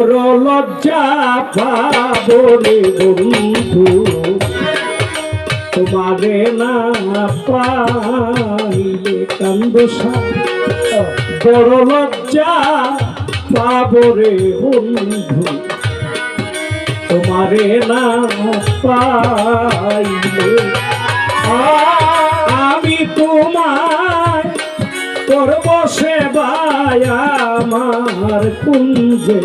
লজ্জা পাবো রে বন্ধু তোমারে না পাইলে কান্দোসা বড় লজ্জা পাবো রে বন্ধু তোমারে না পাইলে আমি তোমার করব সেবায় আমার কুঞ্জে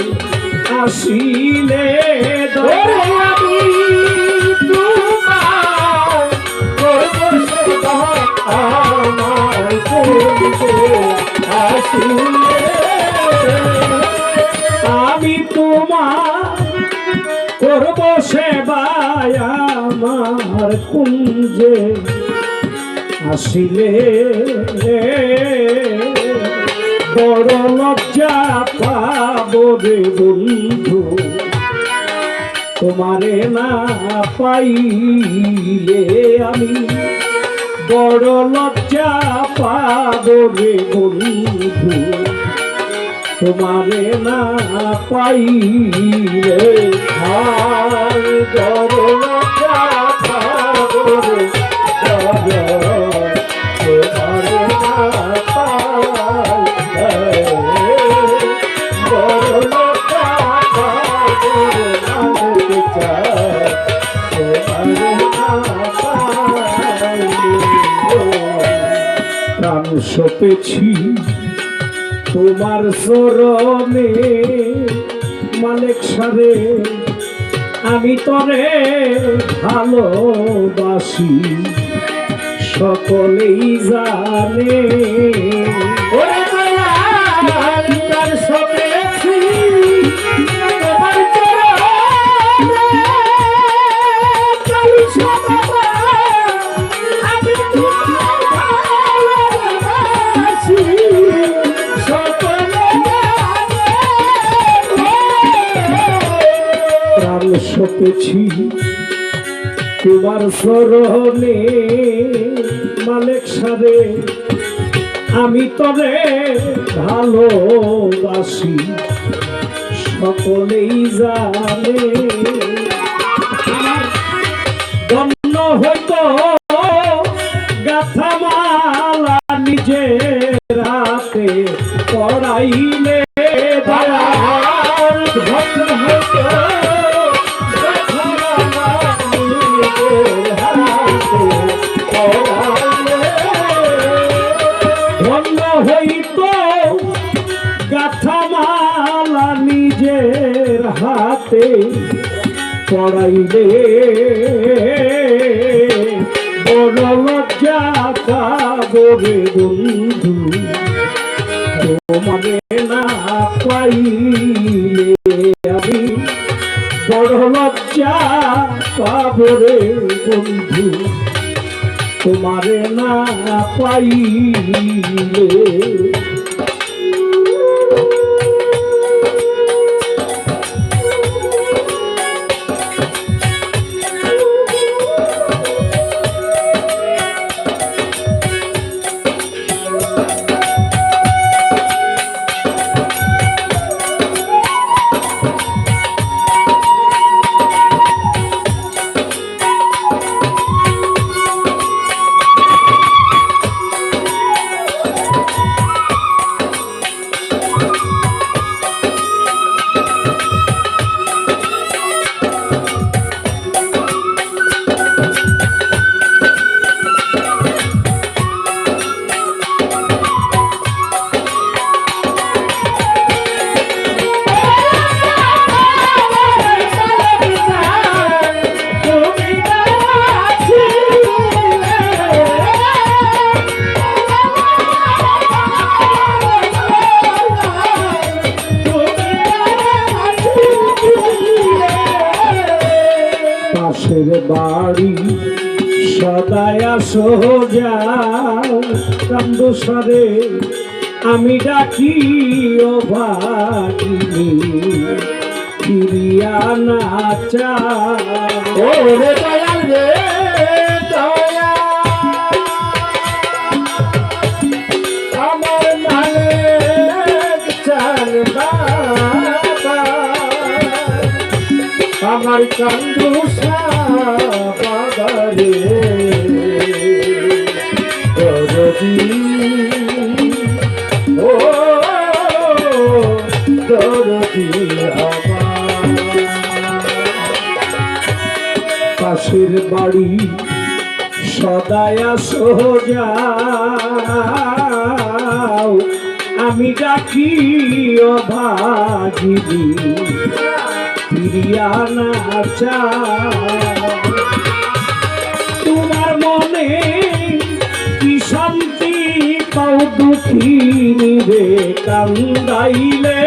আসিলে আমি তোমার করব সেবায় আমার কুঞ্জে আসিলে আমি তোমার করব সেবায় আমার কুঞ্জে আসিলে বড় লজ্জা পাবো রে বন্ধু তোমারে না পাইলে আমি বড় লজ্জা পাবো রে বন্ধু তোমারে না পাইলে বড় লজ্জা পাবো রে প্রাণ সপেছি তোমার চরণে মালিক সারে আমি তরে ভালোবাসি সকলেই জানে সপেছি তোমার চরণে মালিক সারে আমি তরে ভালোবাসি সকলেই জানে ধন্য হইতো গাথা মালা নিজের হাতে পড়াইলে ধন্য হইতো ধন্য হইত গাথামালা নিজের হাতে পড়াইলে বড় লজ্জা পাবো রে বন্ধু তোমারে না পাইলে আমি বড় লজ্জা পাবো রে বন্ধু তোমারে না পাইলে বাড়ি সদায় আসো যাও কান্দোসারে আমি ডাকি ও ভাগিনী ফিরিয়া না চাও রে দয়াল রে দয়া আমার মানে চাল বাবা আমার কান্দুষা বাবারে দরদি ও দরদি আমার পাশের বাড়ি সদায় সোজাও আমি ডাকি অভাগিনী ফিরিয়ানা তোমার মনে কি শান্তি পাও দুঃখিনী রে কান্দাইলে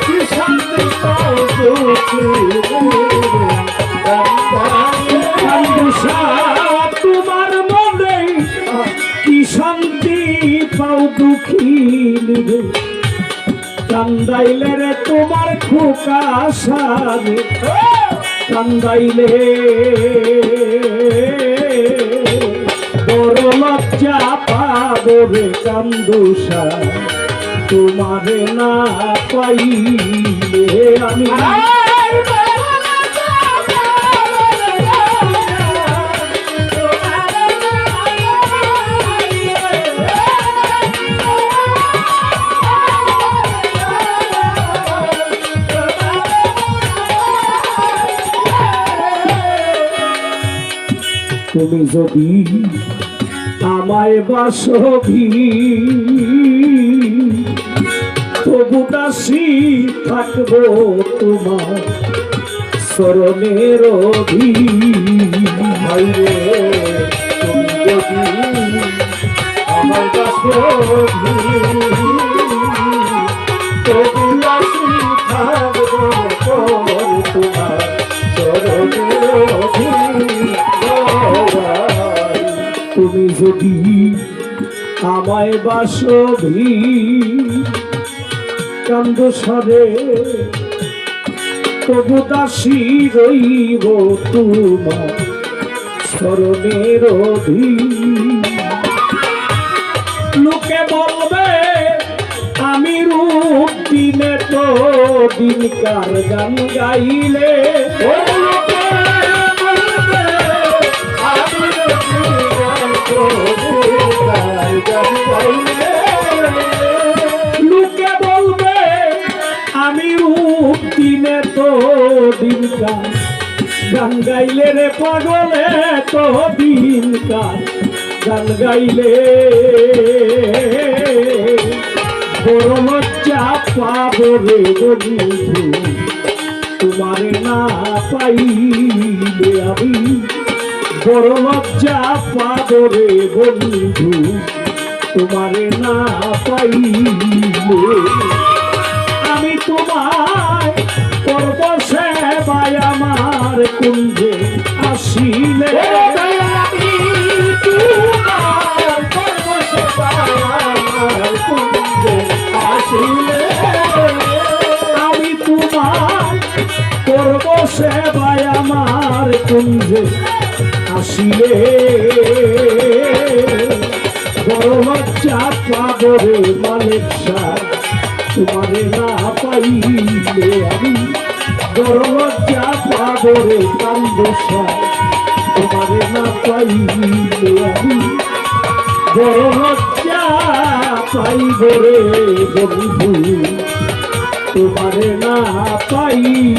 কি শান্তি পাও তোমার মনে কি শান্তি পাও দুঃখিনী রে কান্দাইলে রে তোমার খোকা সারে কান্দাইলে বড় লজ্জা পাবো রে কান্দুষা তোমারে না পাইলে আমি তুমি যদি আমায় বাসবি তবু দাসী থাকবো তোমার শরণের অধীনে তুমি যদি আমায় বাসবি তবু দাসী থাকবো তোমার শরণের অধীনে তুমি যদি আমায় বাসবি কান্দুষারে তবু দাসী রইব তোমার শরণের অধীনে লোকে বলবে আমি রূপ দিনে তো দিনকার গান গাইলে লোকে বলবে আমি রূপ দিনে তো দিনকার গান গাইলে রে পাগলে তো দিনকার গান গাইলে বড় লজ্জা পাবো রে বন্ধু তোমারে না পাইলে আমি বড় লজ্জা পাবো রে বন্ধু তোমারে না পাইলে আমি তোমায় করব সেবায় আমার কুঞ্জে আসিলে আমি তোমার করব সেবায় আমার কুঞ্জে আসিলে বড় লজ্জা পাবো রে মালিক সাহেব তোমারে না পাইলে আমি বড় লজ্জা পাবো রে কান্দুষা তোমারে না পাইলে আমি বড় লজ্জা পাইব রে বন্ধু তোমারে না পাইলে